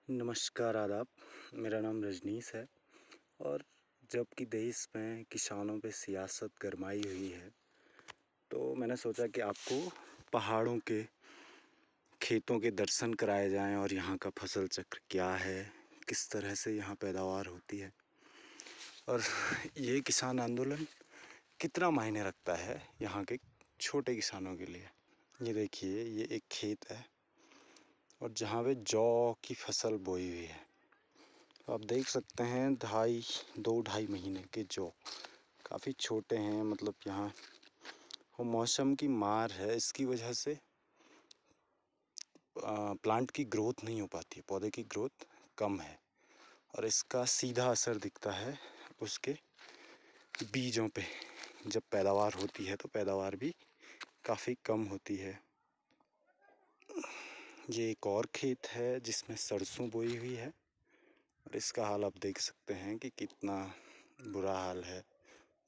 नमस्कार, आदाब। मेरा नाम रजनीश है और जबकि देश में किसानों पे सियासत गरमाई हुई है, तो मैंने सोचा कि आपको पहाड़ों के खेतों के दर्शन कराए जाएं और यहाँ का फसल चक्र क्या है, किस तरह से यहाँ पैदावार होती है और ये किसान आंदोलन कितना मायने रखता है यहाँ के छोटे किसानों के लिए। ये देखिए, ये एक खेत है और जहाँ पे जौ की फसल बोई हुई है। आप देख सकते हैं 2-2.5 महीने के जौ काफ़ी छोटे हैं। मतलब यहाँ वो मौसम की मार है, इसकी वजह से प्लांट की ग्रोथ नहीं हो पाती है, पौधे की ग्रोथ कम है और इसका सीधा असर दिखता है उसके बीजों पे। जब पैदावार होती है तो पैदावार भी काफ़ी कम होती है। ये एक और खेत है जिसमें सरसों बोई हुई है और इसका हाल आप देख सकते हैं कि कितना बुरा हाल है,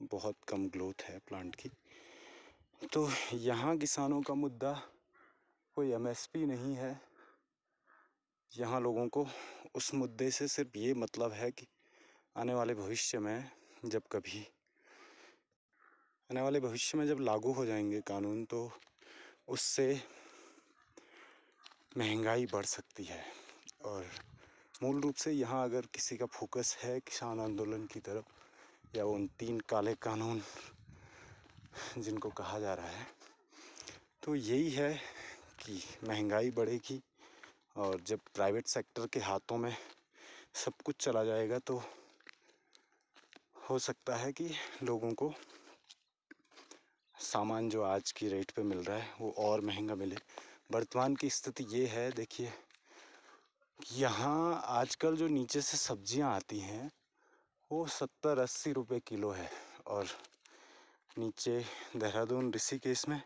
बहुत कम ग्रोथ है प्लांट की। तो यहाँ किसानों का मुद्दा कोई एमएसपी नहीं है। यहाँ लोगों को उस मुद्दे से सिर्फ ये मतलब है कि आने वाले भविष्य में जब लागू हो जाएंगे कानून, तो उससे महंगाई बढ़ सकती है। और मूल रूप से यहाँ अगर किसी का फोकस है किसान आंदोलन की तरफ या उन 3 काले कानून जिनको कहा जा रहा है, तो यही है कि महंगाई बढ़ेगी और जब प्राइवेट सेक्टर के हाथों में सब कुछ चला जाएगा तो हो सकता है कि लोगों को सामान जो आज की रेट पे मिल रहा है वो और महंगा मिले। वर्तमान की स्थिति ये है, देखिए यहाँ आजकल जो नीचे से सब्जियां आती हैं वो 70-80 रुपए किलो है और नीचे देहरादून ऋषिकेश में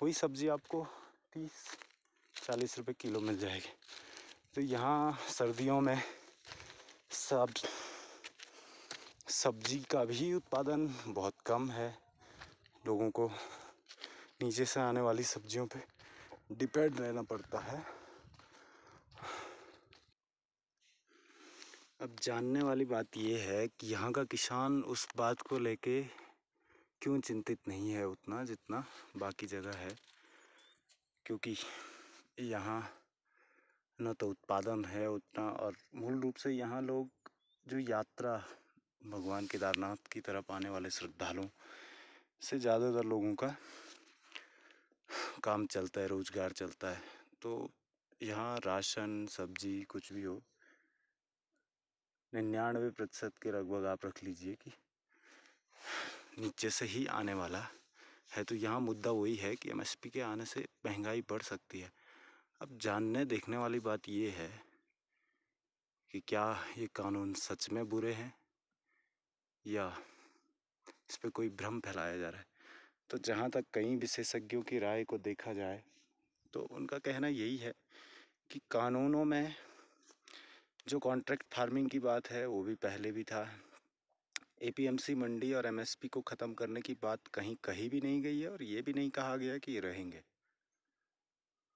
वही सब्जी आपको 30-40 रुपए किलो मिल जाएगी। तो यहाँ सर्दियों में सब्जी का भी उत्पादन बहुत कम है। लोगों को नीचे से आने वाली सब्जियों पे डिपेंड रहना पड़ता है। अब जानने वाली बात ये है कि यहाँ का किसान उस बात को लेके क्यों चिंतित नहीं है उतना जितना बाकी जगह है, क्योंकि यहाँ न तो उत्पादन है उतना और मूल रूप से यहाँ लोग जो यात्रा भगवान केदारनाथ की तरफ आने वाले श्रद्धालुओं से ज़्यादातर लोगों का काम चलता है, रोजगार चलता है। तो यहाँ राशन सब्जी कुछ भी हो, 99% के लगभग आप रख लीजिए कि नीचे से ही आने वाला है। तो यहाँ मुद्दा वही है कि एमएसपी के आने से महंगाई बढ़ सकती है। अब जानने देखने वाली बात ये है कि क्या ये कानून सच में बुरे हैं या इस पे कोई भ्रम फैलाया जा रहा है। तो जहाँ तक कई विशेषज्ञों की राय को देखा जाए तो उनका कहना यही है कि कानूनों में जो कॉन्ट्रैक्ट फार्मिंग की बात है वो भी पहले भी था। एपीएमसी मंडी और एमएसपी को ख़त्म करने की बात कहीं भी नहीं गई है और ये भी नहीं कहा गया कि ये रहेंगे।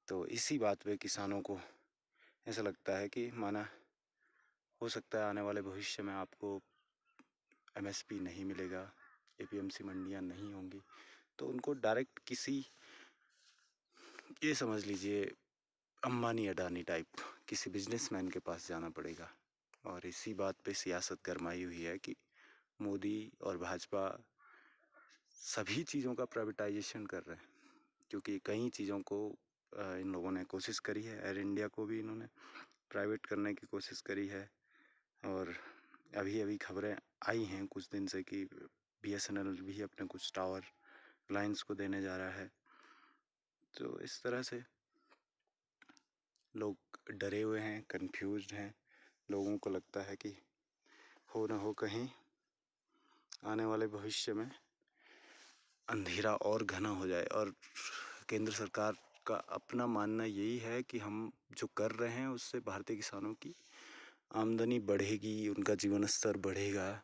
तो इसी बात पे किसानों को ऐसा लगता है कि माना हो सकता है आने वाले भविष्य में आपको एमएसपी नहीं मिलेगा, एपीएमसी मंडियां नहीं होंगी, तो उनको डायरेक्ट किसी, ये समझ लीजिए अंबानी अडानी टाइप किसी बिजनेसमैन के पास जाना पड़ेगा। और इसी बात पे सियासत गरमाई हुई है कि मोदी और भाजपा सभी चीज़ों का प्राइवेटाइजेशन कर रहे हैं, क्योंकि कई चीज़ों को इन लोगों ने कोशिश करी है। एयर इंडिया को भी इन्होंने प्राइवेट करने की कोशिश करी है और अभी अभी खबरें आई हैं कुछ दिन से कि बीएसएनएल भी अपने कुछ टावर लाइंस को देने जा रहा है। तो इस तरह से लोग डरे हुए हैं, कंफ्यूज्ड हैं। लोगों को लगता है कि हो न हो कहीं आने वाले भविष्य में अंधेरा और घना हो जाए। और केंद्र सरकार का अपना मानना यही है कि हम जो कर रहे हैं उससे भारतीय किसानों की आमदनी बढ़ेगी, उनका जीवन स्तर बढ़ेगा।